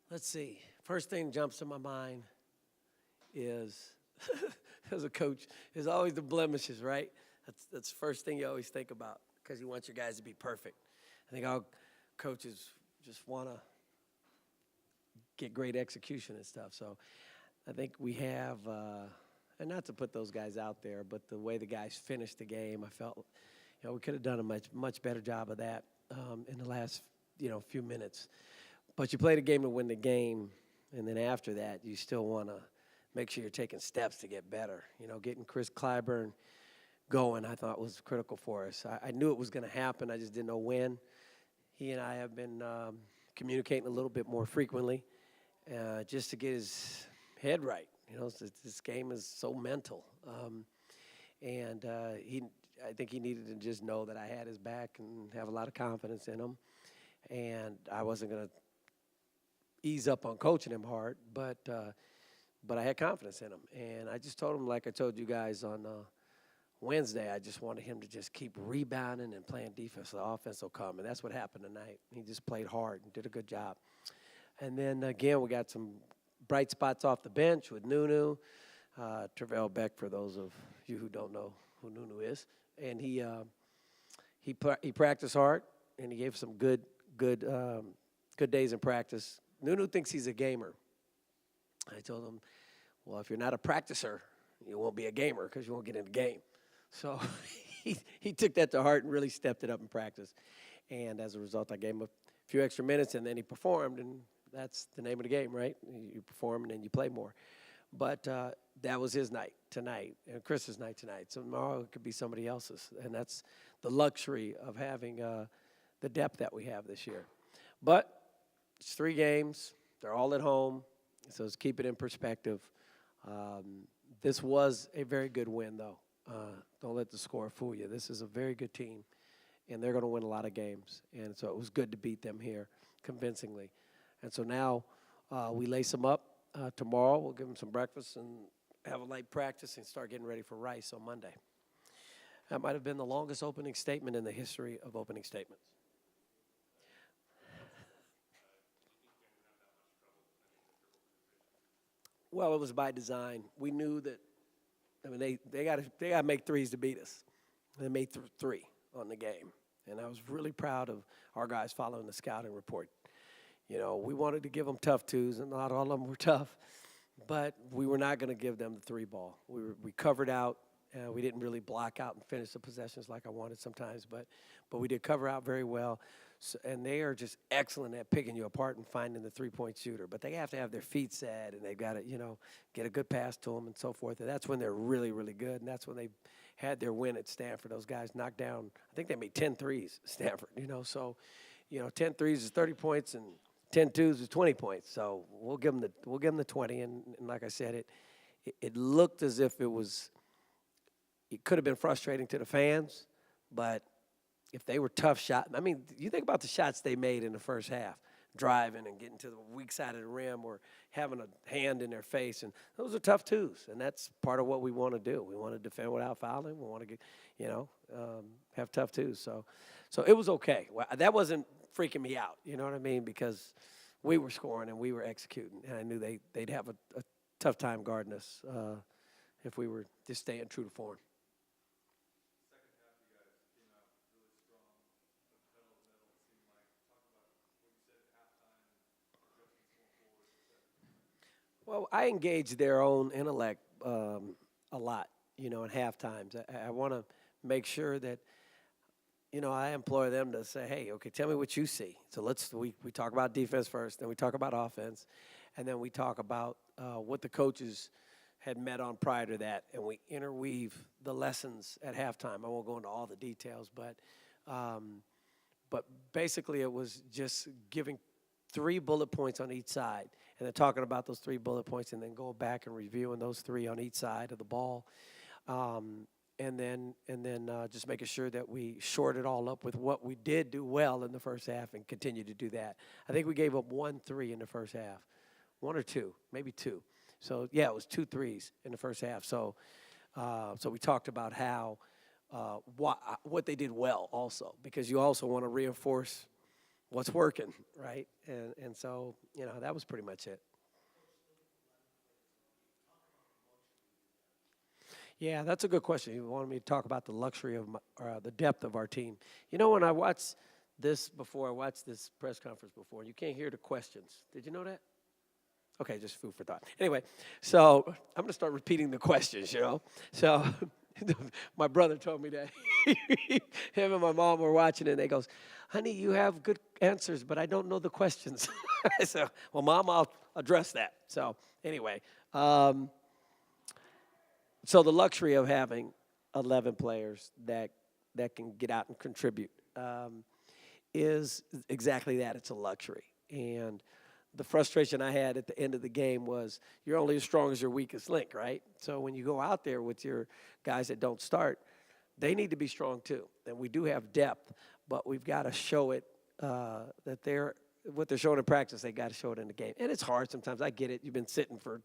Let's see. First thing jumps to my mind is, as a coach, is always the blemishes, right? That's the first thing you always think about because you want your guys to be perfect. I think all coaches just want to get great execution and stuff. So I think we have, and not to put those guys out there, but the way the guys finished the game, I felt, we could have done a much better job of that in the last, few minutes. But you play the game to win the game, and then after that, you still want to make sure you're taking steps to get better. Getting Chris Clyburn going, I thought was critical for us. I knew it was going to happen. I just didn't know when. He and I have been communicating a little bit more frequently just to get his head right. This game is so mental. I think he needed to just know that I had his back and have a lot of confidence in him. And I wasn't going to ease up on coaching him hard, but I had confidence in him. And I just told him, like I told you guys on Wednesday, I just wanted him to just keep rebounding and playing defense. The offense will come, and that's what happened tonight. He just played hard and did a good job. And then, again, we got some bright spots off the bench with Nunu, Travell Beck, for those of you who don't know who Nunu is. And he practiced hard, and he gave some good days in practice. Nunu thinks he's a gamer. I told him, well, if you're not a practicer, you won't be a gamer because you won't get in the game. So he took that to heart and really stepped it up in practice. And as a result, I gave him a few extra minutes, and then he performed, and that's the name of the game, right? You perform, and then you play more. But that was his night tonight, and Chris's night tonight. So tomorrow it could be somebody else's, and that's the luxury of having the depth that we have this year. But it's 3 games. They're all at home, so let's keep it in perspective. This was a very good win, though. Don't let the score fool you. This is a very good team, and they're going to win a lot of games. And so it was good to beat them here convincingly. And so now we lace them up. Tomorrow we'll give them some breakfast and have a light practice and start getting ready for Rice on Monday. That might have been the longest opening statement in the history of opening statements. Well, it was by design. We knew that. They got to make threes to beat us. They made 3 on the game, and I was really proud of our guys following the scouting report. We wanted to give them tough 2s, and not all of them were tough, but we were not going to give them the 3 ball. We covered out. We didn't really block out and finish the possessions like I wanted sometimes, but we did cover out very well. So, and they are just excellent at picking you apart and finding the 3-point shooter. But they have to have their feet set, and they've got to, get a good pass to them and so forth. And that's when they're really, really good. And that's when they had their win at Stanford. Those guys knocked down, I think they made 10 threes at Stanford, So, 10 threes is 30 points, and 10 twos is 20 points. So we'll give them the 20. And like I said, it looked as if it could have been frustrating to the fans, but if they were tough shots, you think about the shots they made in the first half, driving and getting to the weak side of the rim or having a hand in their face, and those are tough 2s, and that's part of what we want to do. We want to defend without fouling. We want to get, have tough 2s. So it was okay. Well, that wasn't freaking me out, you know what I mean, because we were scoring and we were executing, and I knew they'd have a tough time guarding us if we were just staying true to form. Well, I engage their own intellect a lot, at halftimes. I want to make sure that, I implore them to say, hey, okay, tell me what you see. So we talk about defense first, then we talk about offense, and then we talk about what the coaches had met on prior to that, and we interweave the lessons at halftime. I won't go into all the details, but basically it was just giving 3 bullet points on each side, and then talking about those 3 bullet points, and then going back and reviewing those 3 on each side of the ball, and then just making sure that we short it all up with what we did do well in the first half and continue to do that. I think we gave up 1 3 in the first half, 1 or 2, maybe 2. So yeah, it was 2 threes in the first half. So we talked about how what they did well also, because you also want to reinforce what's working, right? And so, that was pretty much it. Yeah, that's a good question. You wanted me to talk about the luxury of the depth of our team. When I watched this before, I watched this press conference before, you can't hear the questions. Did you know that? Okay, just food for thought. Anyway, so I'm going to start repeating the questions. So my brother told me that him and my mom were watching it, and they goes, honey, you have good answers, but I don't know the questions. So, well, Mom, I'll address that. So anyway, so the luxury of having 11 players that can get out and contribute is exactly that. It's a luxury. And the frustration I had at the end of the game was you're only as strong as your weakest link, right? So when you go out there with your guys that don't start, they need to be strong too. And we do have depth, but we've got to show it that what they're showing in practice, they got to show it in the game. And it's hard sometimes. I get it. You've been sitting for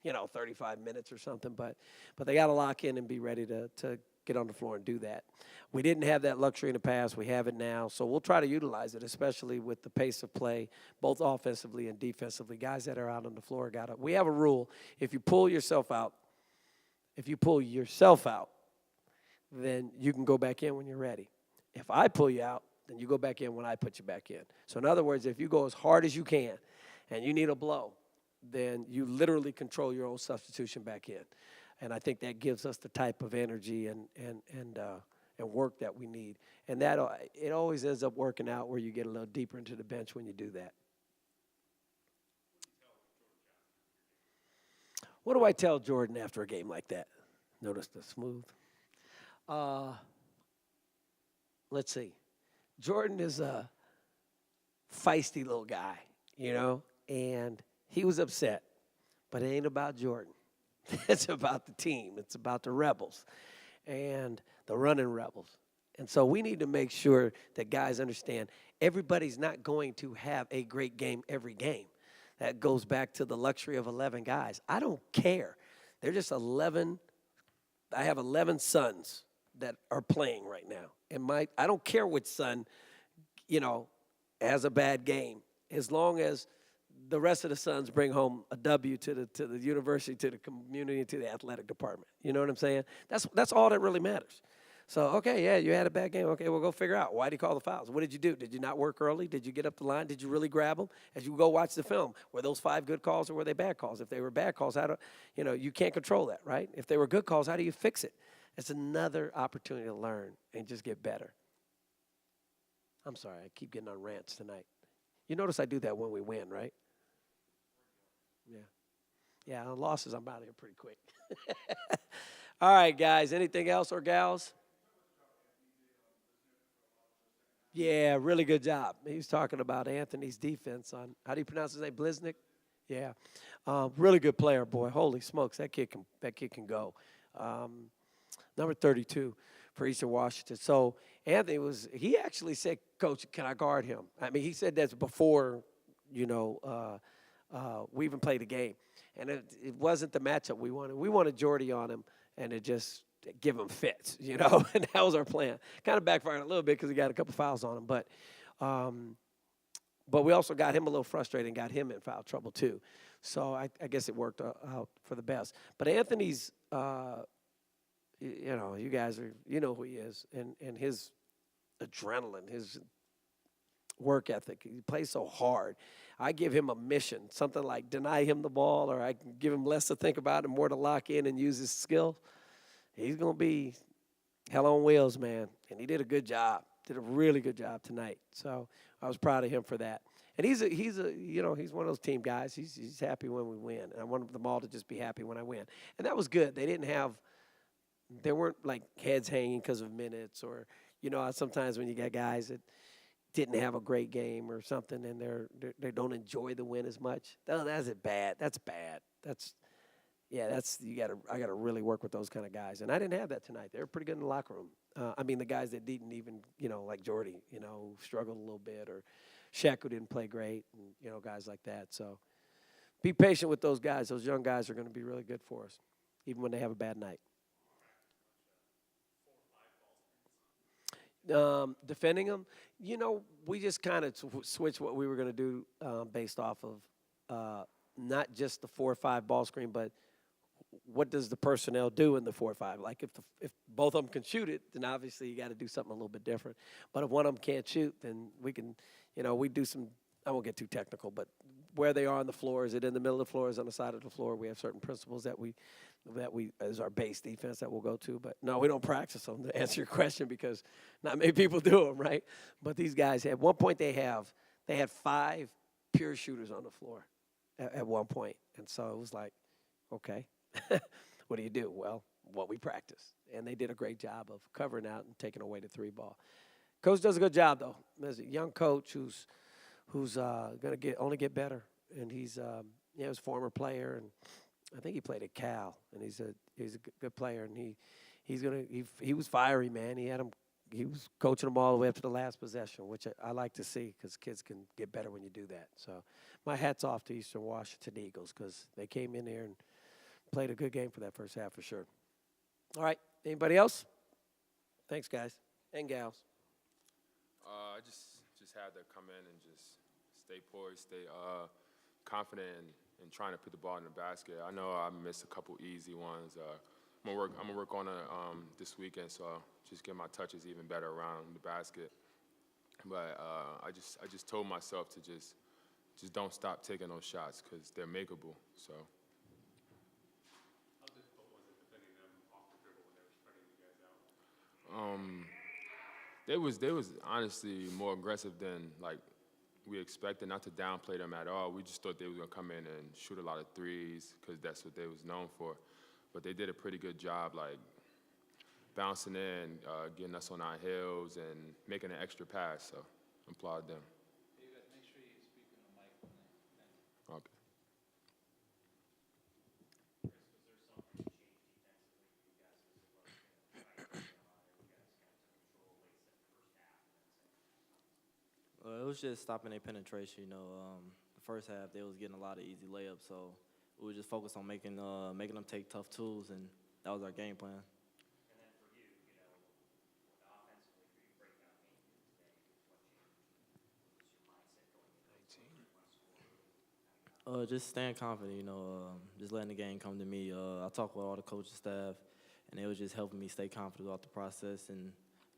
35 minutes or something, but they got to lock in and be ready to get on the floor and do that. We didn't have that luxury in the past. We have it now, so we'll try to utilize it, especially with the pace of play, both offensively and defensively. Guys that are out on the floor we have a rule. If you pull yourself out, then you can go back in when you're ready. If I pull you out, then you go back in when I put you back in. So in other words, if you go as hard as you can and you need a blow, then you literally control your own substitution back in. And I think that gives us the type of energy and work that we need. And it always ends up working out where you get a little deeper into the bench when you do that. What do I tell Jordan after a game like that? Notice the smooth. Let's see. Jordan is a feisty little guy, and he was upset. But it ain't about Jordan. It's about the team. It's about the Rebels and the running Rebels. And so we need to make sure that guys understand everybody's not going to have a great game every game. That goes back to the luxury of 11 guys. I don't care. They're just 11. I have 11 sons that are playing right now. And I don't care which son, has a bad game, as long as the rest of the sons bring home a W to the university, to the community, to the athletic department. You know what I'm saying? That's all that really matters. So, okay, yeah, you had a bad game. Okay, we'll go figure out, why did you call the fouls? What did you do? Did you not work early? Did you get up the line? Did you really grab them? As you go watch the film, were those 5 good calls or were they bad calls? If they were bad calls, you can't control that, right? If they were good calls, how do you fix it? It's another opportunity to learn and just get better. I'm sorry, I keep getting on rants tonight. You notice I do that when we win, right? Yeah. Yeah, on losses, I'm out of here pretty quick. All right, guys, anything else or gals? Yeah, really good job. He was talking about Anthony's defense on, how do you pronounce his name, Bliznick? Yeah. Really good player, boy. Holy smokes, that kid can go. Number 32 for Eastern Washington. So Anthony he actually said, Coach, can I guard him? I mean, he said that's before, we even played a game. And it wasn't the matchup we wanted. We wanted Jordy on him and to just give him fits, and that was our plan. Kind of backfired a little bit because he got a couple fouls on him. But we also got him a little frustrated and got him in foul trouble too. So I guess it worked out for the best. But Anthony's, you guys who he is, and his adrenaline, his work ethic. He plays so hard. I give him a mission, something like deny him the ball, or I can give him less to think about and more to lock in and use his skill. He's going to be hell on wheels, man. And he did a good job. Did a really good job tonight. So I was proud of him for that. And he's one of those team guys. He's happy when we win. And I want them all to just be happy when I win. And that was good. They weren't like heads hanging because of minutes, or, sometimes when you got guys that didn't have a great game or something and they don't enjoy the win as much. That's bad. That's bad. I gotta really work with those kind of guys. And I didn't have that tonight. They were pretty good in the locker room. The guys that didn't even, like Jordy, struggled a little bit, or Shaq, who didn't play great, and, guys like that. So be patient with those guys. Those young guys are going to be really good for us, even when they have a bad night. Defending them, we just kind of switched what we were going to do based off of not just the 4 or 5 ball screen, but what does the personnel do in the 4 or 5? Like if both of them can shoot it, then obviously you got to do something a little bit different. But if one of them can't shoot, then we can, we do some. I won't get too technical, but where they are on the floor, is it in the middle of the floor, is it on the side of the floor? We have certain principles that we as our base defense that we'll go to. But no, we don't practice them, to answer your question, because not many people do them, right? But these guys, at one point they had 5 pure shooters on the floor at one point, and so it was like, okay. What do you do? Well, what we practice. And they did a great job of covering out and taking away the 3 ball. Coach does a good job, though. There's a young coach who's going to only get better. And he's a former player, and I think he played at Cal. And he's a good player. And he was fiery, man. He was coaching them all the way up to the last possession, which I like to see, because kids can get better when you do that. So my hat's off to Eastern Washington Eagles, because they came in there and played a good game for that first half for sure. All right, anybody else? Thanks, guys and gals. I just had to come in and just stay poised, stay confident in trying to put the ball in the basket. I know I missed a couple easy ones. I'm gonna work on it this weekend, so I'll just get my touches even better around the basket. But I just told myself to just don't stop taking those shots, because they're makeable. So. They was honestly more aggressive than we expected. Not to downplay them at all. We just thought they was gonna come in and shoot a lot of threes, because that's what they was known for. But they did a pretty good job, bouncing in, getting us on our heels, and making an extra pass. So applaud them. Hey, you guys, make sure you speak in the mic. Thank you. Okay. It was just stopping their penetration. The first half they was getting a lot of easy layups, so we were just focused on making them take tough twos, and that was our game plan. And then for you, offensively, for you break down game today, what changed? What was your mindset going into it? Just staying confident. Just letting the game come to me. I talked with all the coaching staff, and it was just helping me stay confident throughout the process. And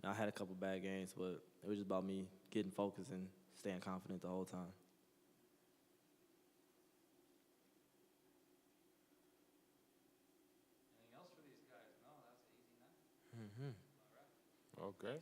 I had a couple bad games, but it was just about me getting focused and staying confident the whole time. Anything else for these guys? No, that's an easy night. Okay.